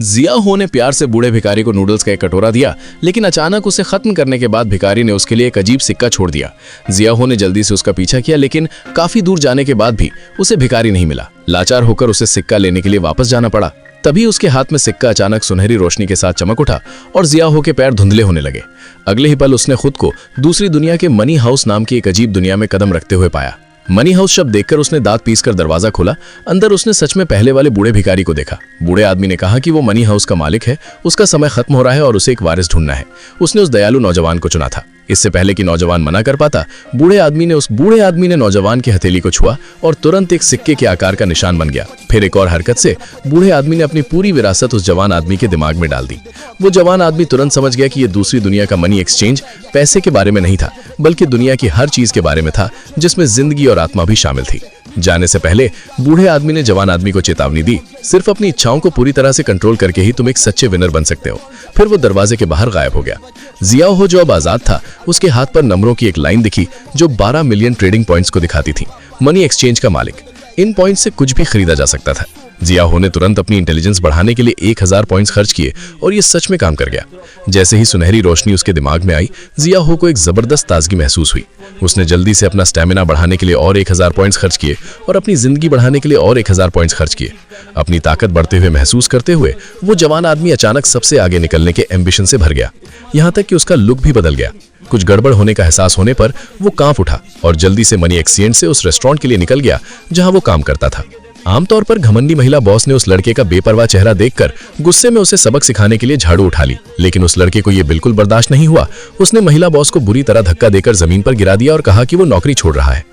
जिया हो ने प्यार से बूढ़े भिखारी को नूडल्स का एक कटोरा दिया, लेकिन अचानक उसे खत्म करने के बाद भिखारी ने उसके लिए एक अजीब सिक्का छोड़ दिया। जिया हो ने जल्दी से उसका पीछा किया, लेकिन काफी दूर जाने के बाद भी उसे भिखारी नहीं मिला। लाचार होकर उसे सिक्का लेने के लिए वापस जाना पड़ा। तभी उसके हाथ में सिक्का अचानक सुनहरी रोशनी के साथ चमक उठा और जिया हो के पैर धुंधले होने लगे। अगले ही पल उसने खुद को दूसरी दुनिया के मनी हाउस नाम की एक अजीब दुनिया में कदम रखते हुए पाया। मनी हाउस शब्द देखकर उसने दांत पीसकर दरवाजा खोला। अंदर उसने सच में पहले वाले बूढ़े भिखारी को देखा। बूढ़े आदमी ने कहा कि वो मनी हाउस का मालिक है, उसका समय खत्म हो रहा है और उसे एक वारिस ढूंढना है। उसने उस दयालु नौजवान को चुना था। इससे पहले कि नौजवान मना कर पाता, बूढ़े आदमी ने नौजवान की हथेली को छुआ और तुरंत एक सिक्के के आकार का निशान बन गया। फिर एक और हरकत से बूढ़े आदमी ने अपनी पूरी विरासत उस जवान आदमी के दिमाग में डाल दी। वो जवान आदमी तुरंत समझ गया कि ये दूसरी दुनिया का मनी एक्सचेंज पैसे के बारे में नहीं था, बल्कि दुनिया की हर चीज के बारे में था, जिसमें जिंदगी और आत्मा भी शामिल थी। जाने से पहले बूढ़े आदमी ने जवान आदमी को चेतावनी दी, सिर्फ अपनी इच्छाओं को पूरी तरह से कंट्रोल करके ही तुम एक सच्चे विनर बन सकते हो। फिर वो दरवाजे के बाहर गायब हो गया। जिया हो जो अब आजाद था, उसके हाथ पर नंबरों की एक लाइन दिखी जो 12 मिलियन ट्रेडिंग पॉइंट्स को दिखाती थी। मनी एक्सचेंज का मालिक। इन पॉइंट्स से कुछ भी खरीदा जा सकता था। जिया हो ने तुरंत अपनी इंटेलिजेंस बढ़ाने के लिए 1000 पॉइंट्स खर्च किए और ये सच में काम कर गया। जैसे ही सुनहरी रोशनी उसके दिमाग में आई, जिया हो को एक जबरदस्त ताजगी महसूस हुई। उसने जल्दी से अपना स्टैमिना बढ़ाने के लिए और 1000 पॉइंट्स खर्च किए और अपनी जिंदगी बढ़ाने के लिए और 1000 पॉइंट्स खर्च किए। अपनी ताकत बढ़ते हुए महसूस करते हुए वो जवान आदमी अचानक सबसे आगे निकलने के एम्बिशन से भर गया। यहाँ तक कि उसका लुक भी बदल गया। कुछ गड़बड़ होने का एहसास होने पर वो कांप उठा और जल्दी से मनी एक्सचेंज से उस रेस्टोरेंट के लिए निकल गया जहां वो काम करता था। आमतौर पर घमंडी महिला बॉस ने उस लड़के का बेपरवाह चेहरा देखकर गुस्से में उसे सबक सिखाने के लिए झाड़ू उठा ली, लेकिन उस लड़के को यह बिल्कुल बर्दाश्त नहीं हुआ। उसने महिला बॉस को बुरी तरह धक्का देकर जमीन पर गिरा दिया और कहा कि वो नौकरी छोड़ रहा है।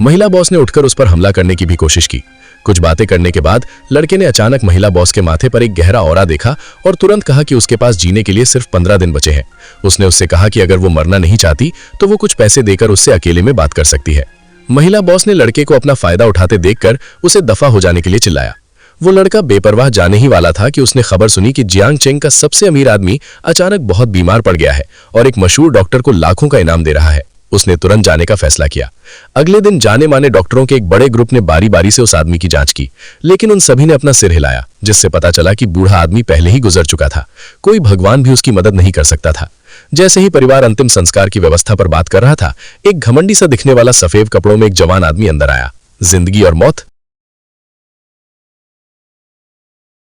महिला बॉस ने उठकर उस पर हमला करने की भी कोशिश की। कुछ बातें करने के बाद लड़के ने अचानक महिला बॉस के माथे पर एक गहरा ऑरा देखा और तुरंत कहा कि उसके पास जीने के लिए सिर्फ 15 दिन बचे हैं। उसने उससे कहा कि अगर वो मरना नहीं चाहती तो वो कुछ पैसे देकर उससे अकेले में बात कर सकती है। महिला बॉस ने लड़के को अपना फायदा उठाते देखकर उसे दफा हो जाने के लिए चिल्लाया। वो लड़का बेपरवाह जाने ही वाला था कि उसने खबर सुनी कि जियांग चेंग का सबसे अमीर आदमी अचानक बहुत बीमार पड़ गया है और एक मशहूर डॉक्टर को लाखों का इनाम दे रहा है। उसने तुरंत जाने का फैसला किया। अगले दिन जाने माने डॉक्टरों के एक बड़े ग्रुप ने बारी बारी से उस आदमी की जांच की, लेकिन उन सभी ने अपना सिर हिलाया, जिससे पता चला कि बूढ़ा आदमी पहले ही गुजर चुका था। कोई भगवान भी उसकी मदद नहीं कर सकता था। जैसे ही परिवार अंतिम संस्कार की व्यवस्था पर बात कर रहा था, एक घमंडी सा दिखने वाला सफेद कपड़ों में एक जवान आदमी अंदर आया। जिंदगी और मौत